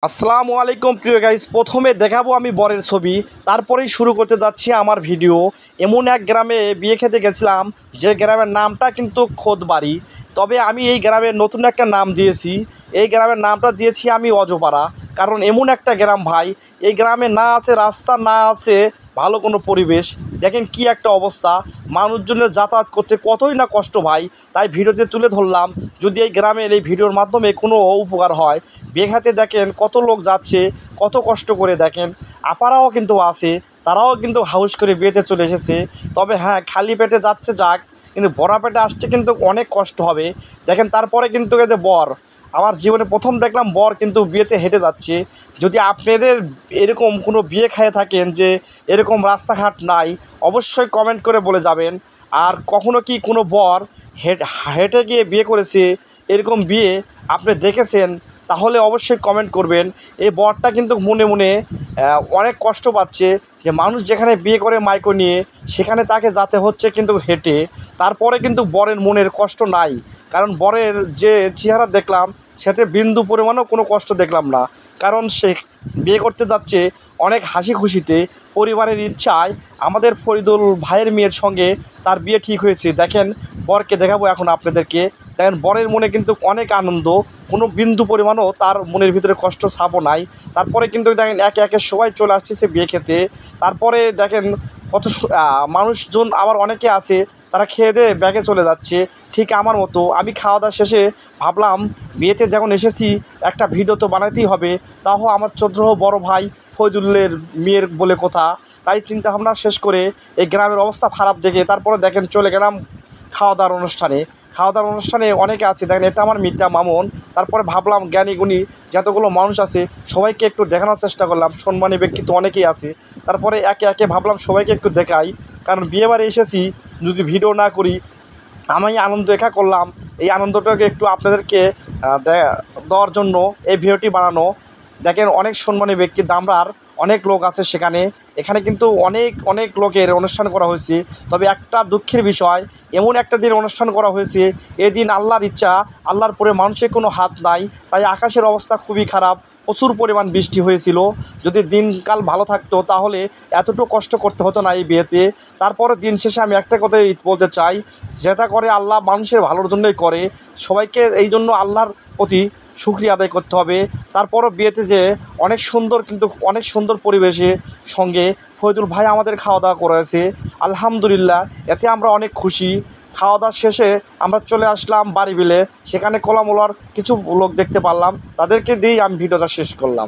আসসালামু আলাইকুম প্রিয় গাইস। প্রথমে দেখাবো আমি বরের ছবি, তারপরেই শুরু করতে যাচ্ছি আমার ভিডিও। এমন এক গ্রামে বিয়ে খেতে গেছিলাম, যে গ্রামের নামটা কিন্তু খোদবাড়ি। তবে আমি এই গ্রামের নতুন একটা নাম দিয়েছি। এই গ্রামের নামটা দিয়েছি আমি অজপাড়া। কারণ এমন একটা গ্রাম ভাই, এই গ্রামে না আছে রাস্তা, না আছে ভালো কোনো পরিবেশ। দেখেন কি একটা অবস্থা, মানুষজনের যাতায়াত করতে কতই না কষ্ট ভাই। তাই ভিডিওতে তুলে ধরলাম, যদি এই গ্রামের এই ভিডিওর মাধ্যমে কোনো উপকার হয়। বেঘাতে দেখেন কত লোক যাচ্ছে, কত কষ্ট করে। দেখেন আপারাও কিন্তু আছে, তারাও কিন্তু হাউস করে বিয়েতে চলে এসেছে। তবে হ্যাঁ, খালি পেটে যাচ্ছে যাক, কিন্তু ভরা পেটে আসছে কিন্তু অনেক কষ্ট হবে। দেখেন তারপরে কিন্তু এতে বর, আমার জীবনে প্রথম দেখলাম বর কিন্তু বিয়েতে হেঁটে যাচ্ছে। যদি আপনাদের এরকম কোনো বিয়ে খেয়ে থাকেন যে এরকম রাস্তাঘাট নাই, অবশ্যই কমেন্ট করে বলে যাবেন। আর কখনো কি কোনো বর হেঁটে গিয়ে বিয়ে করেছে, এরকম বিয়ে আপনি দেখেছেন, তাহলে অবশ্যই কমেন্ট করবেন। এই বরটা কিন্তু মনে মনে অনেক কষ্ট পাচ্ছে, যে মানুষ যেখানে বিয়ে করে মাইকো নিয়ে, সেখানে তাকে যেতে হচ্ছে কিন্তু হেঁটে। তারপরে কিন্তু বরের মনের কষ্ট নাই, কারণ বরের যে চেহারা দেখলাম, সেটা বিন্দু পরিমাণও কোনো কষ্ট দেখলাম না। কারণ সে বিয়ে করতে যাচ্ছে অনেক হাসি খুশিতে, পরিবারের ইচ্ছায়। আমাদের ফরিদুল ভাইয়ের মেয়ের সঙ্গে তার বিয়ে ঠিক হয়েছে। দেখেন বরকে দেখাবো এখন আপনাদেরকে। দেখেন বরের মনে কিন্তু অনেক আনন্দ, কোনো বিন্দু পরিমাণও তার মনের ভিতরে কষ্ট ছাপও নাই। তারপরে কিন্তু দেখেন একে একে সবাই চলে আসছে বিয়ে খেতে। তারপরে দেখেন কত মানুষজন আবার অনেকে আছে, তারা খেয়ে দিয়ে ব্যাগে চলে যাচ্ছে, ঠিক আমার মতো। আমি খাওয়া দাওয়া শেষে ভাবলাম, বিয়েতে যখন এসেছি একটা ভিডিও তো বানাতেই হবে, তাও আমার ছোটো বড় ভাই ফয়জুলের মেয়ের বলে কথা। তাই চিন্তাভাবনা শেষ করে এই গ্রামের অবস্থা খারাপ দেখে তারপরে দেখেন চলে গেলাম খাওয়া দাওয়ার অনুষ্ঠানে। খাওয়া দাওয়ার অনুষ্ঠানে অনেকে আছে, দেখেন এটা আমার মিতা মামুন। তারপরে ভাবলাম জ্ঞানী গুণী যতগুলো মানুষ আছে সবাইকে একটু দেখানোর চেষ্টা করলাম, সম্মানী ব্যক্তিত্ব অনেকেই আছে। তারপরে একে একে ভাবলাম সবাইকে একটু দেখাই, কারণ বিয়েবাড়ি এসেছি, যদি ভিডিও না করি আমি আনন্দ একা করলাম। এই আনন্দটাকে একটু আপনাদেরকে দেওয়ার জন্য এই ভিডিওটি বানানো। দেখেন অনেক সম্মানী ব্যক্তি, দামরার অনেক লোক আছে সেখানে। এখানে কিন্তু অনেক অনেক লোকের অনুষ্ঠান করা হয়েছে। তবে একটা দুঃখের বিষয়, এমন একটা দিন অনুষ্ঠান করা হয়েছে, এদিন আল্লাহর ইচ্ছা, আল্লাহর পরে মানুষের কোনো হাত নাই। তাই আকাশের অবস্থা খুবই খারাপ, প্রচুর পরিমাণ বৃষ্টি হয়েছিল। যদি দিনকাল ভালো থাকতো তাহলে এতটুকু কষ্ট করতে হতো না এই বিয়েতে। তারপরে দিন শেষে আমি একটা কথাই বলতে চাই, যেটা করে আল্লাহ মানুষের ভালোর জন্যই করে। সবাইকে এই জন্য আল্লাহর প্রতি শুকরিয়া আদায় করতে হবে। তারপরও বিয়েতে যে অনেক সুন্দর, কিন্তু অনেক সুন্দর পরিবেশে সঙ্গে ফয়জুল ভাই আমাদের খাওয়া দাওয়া করেছে, আলহামদুলিল্লাহ, এতে আমরা অনেক খুশি। খাওয়া দাওয়া শেষে আমরা চলে আসলাম বাড়ি বিলে, সেখানে কলামোলার কিছু লোক দেখতে পারলাম, তাদেরকে দিয়েই আমি ভিডিওটা শেষ করলাম।